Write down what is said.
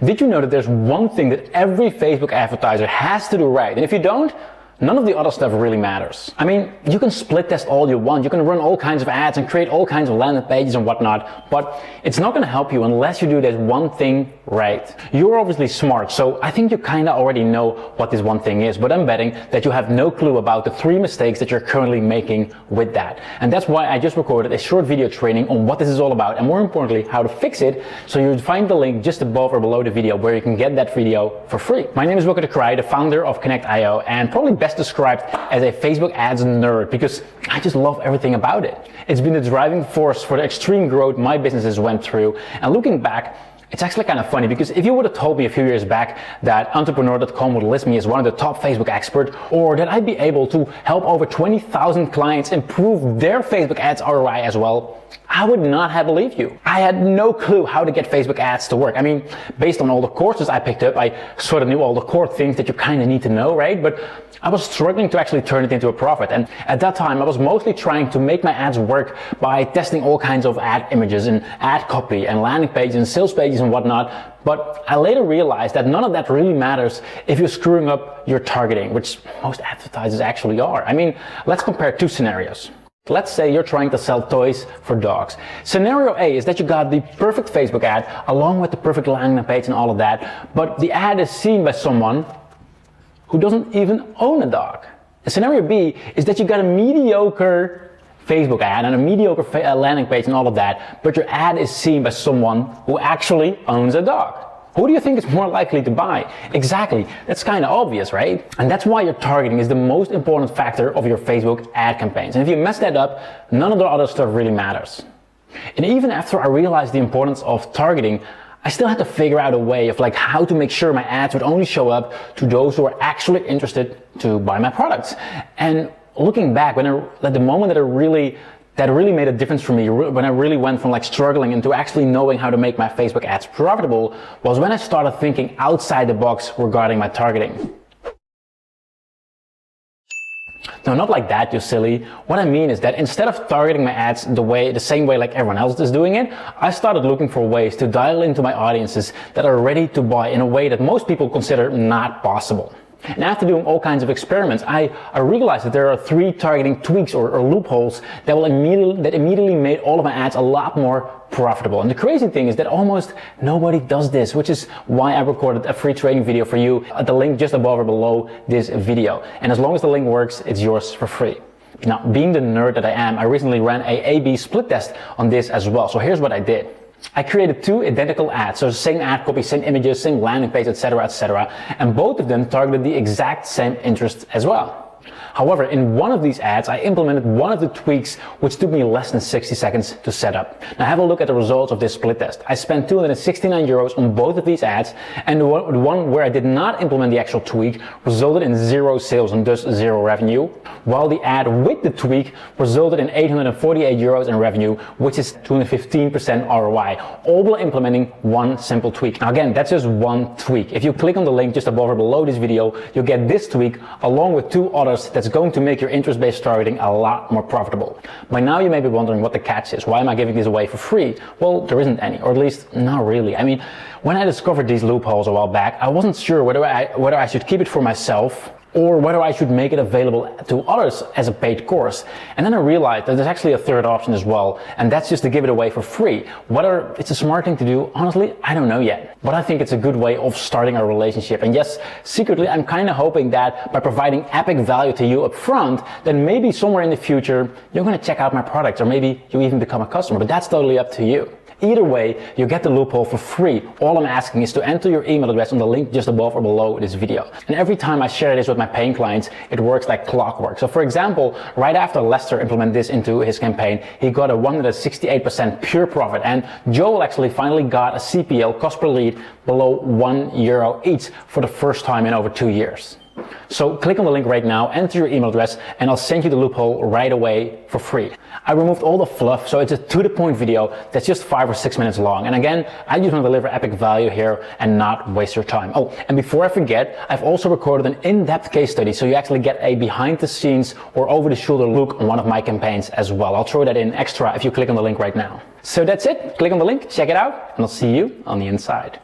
Did you know that there's one thing that every Facebook advertiser has to do right? And if you don't, none of the other stuff really matters. I mean, you can split test all you want, you can run all kinds of ads and create all kinds of landing pages and whatnot, but it's not going to help you unless you do this one thing right. You're obviously smart, so I think you kind of already know what this one thing is, but I'm betting that you have no clue about the 3 mistakes that you're currently making with that. And that's why I just recorded a short video training on what this is all about, and more importantly, how to fix it. So you'll find the link just above or below the video where you can get that video for free. My name is Wilco, the founder of Connect.io, and probably best described as a Facebook ads nerd because I just love everything about it. It's been the driving force for the extreme growth my businesses went through, and looking back, it's actually kind of funny because if you would have told me a few years back that entrepreneur.com would list me as one of the top Facebook experts, or that I'd be able to help over 20,000 clients improve their Facebook ads ROI as well, I would not have believed you. I had no clue how to get Facebook ads to work. I mean, based on all the courses I picked up, I sort of knew all the core things that you kind of need to know, right? But I was struggling to actually turn it into a profit. And at that time, I was mostly trying to make my ads work by testing all kinds of ad images and ad copy and landing pages and sales pages and whatnot. But I later realized that none of that really matters if you're screwing up your targeting, which most advertisers actually are. I mean, let's compare 2 scenarios. Let's say you're trying to sell toys for dogs. Scenario A is that you got the perfect Facebook ad along with the perfect landing page and all of that, but the ad is seen by someone who doesn't even own a dog. And scenario B is that you got a mediocre Facebook ad and a mediocre landing page and all of that, but your ad is seen by someone who actually owns a dog. Who do you think is more likely to buy? Exactly, that's kind of obvious, right? And that's why your targeting is the most important factor of your Facebook ad campaigns. And if you mess that up, none of the other stuff really matters. And even after I realized the importance of targeting, I still had to figure out a way of how to make sure my ads would only show up to those who are actually interested to buy my products. And looking back, at the moment that really made a difference for me, when I really went from struggling into actually knowing how to make my Facebook ads profitable, was when I started thinking outside the box regarding my targeting. No, not like that, you silly. What I mean is that instead of targeting my ads the same way like everyone else is doing it, I started looking for ways to dial into my audiences that are ready to buy in a way that most people consider not possible. And after doing all kinds of experiments, I realized that there are 3 targeting tweaks or loopholes that immediately made all of my ads a lot more profitable. And the crazy thing is that almost nobody does this, which is why I recorded a free training video for you at the link just above or below this video. And as long as the link works, it's yours for free. Now, being the nerd that I am, I recently ran a A/B split test on this as well. So here's what I did. I created 2 identical ads, so same ad copy, same images, same landing page, etc., and both of them targeted the exact same interest as well. However, in one of these ads, I implemented one of the tweaks which took me less than 60 seconds to set up. Now have a look at the results of this split test. I spent €269 on both of these ads, and the one where I did not implement the actual tweak resulted in 0 sales and thus 0 revenue, while the ad with the tweak resulted in €848 in revenue, which is 215% ROI, all while implementing one simple tweak. Now again, that's just one tweak. If you click on the link just above or below this video, you'll get this tweak along with 2 others that's going to make your interest-based targeting a lot more profitable. By now you may be wondering what the catch is. Why am I giving this away for free? Well, there isn't any, or at least not really. I mean, when I discovered these loopholes a while back, I wasn't sure whether I should keep it for myself or whether I should make it available to others as a paid course. And then I realized that there's actually a third option as well, and that's just to give it away for free. Whether it's a smart thing to do, honestly, I don't know yet. But I think it's a good way of starting a relationship. And yes, secretly, I'm kind of hoping that by providing epic value to you up front, then maybe somewhere in the future, you're going to check out my products, or maybe you even become a customer, but that's totally up to you. Either way, you get the loophole for free. All I'm asking is to enter your email address on the link just above or below this video. And every time I share this with my paying clients, it works like clockwork. So for example, right after Lester implemented this into his campaign, he got a 168% pure profit. And Joel actually finally got a CPL, cost per lead, below €1 each for the first time in over 2 years. So click on the link right now, enter your email address, and I'll send you the loophole right away for free. I removed all the fluff, so it's a to-the-point video that's just 5 or 6 minutes long. And again, I just want to deliver epic value here and not waste your time. Oh, and before I forget, I've also recorded an in-depth case study, so you actually get a behind-the-scenes or over-the-shoulder look on one of my campaigns as well. I'll throw that in extra if you click on the link right now. So that's it. Click on the link, check it out, and I'll see you on the inside.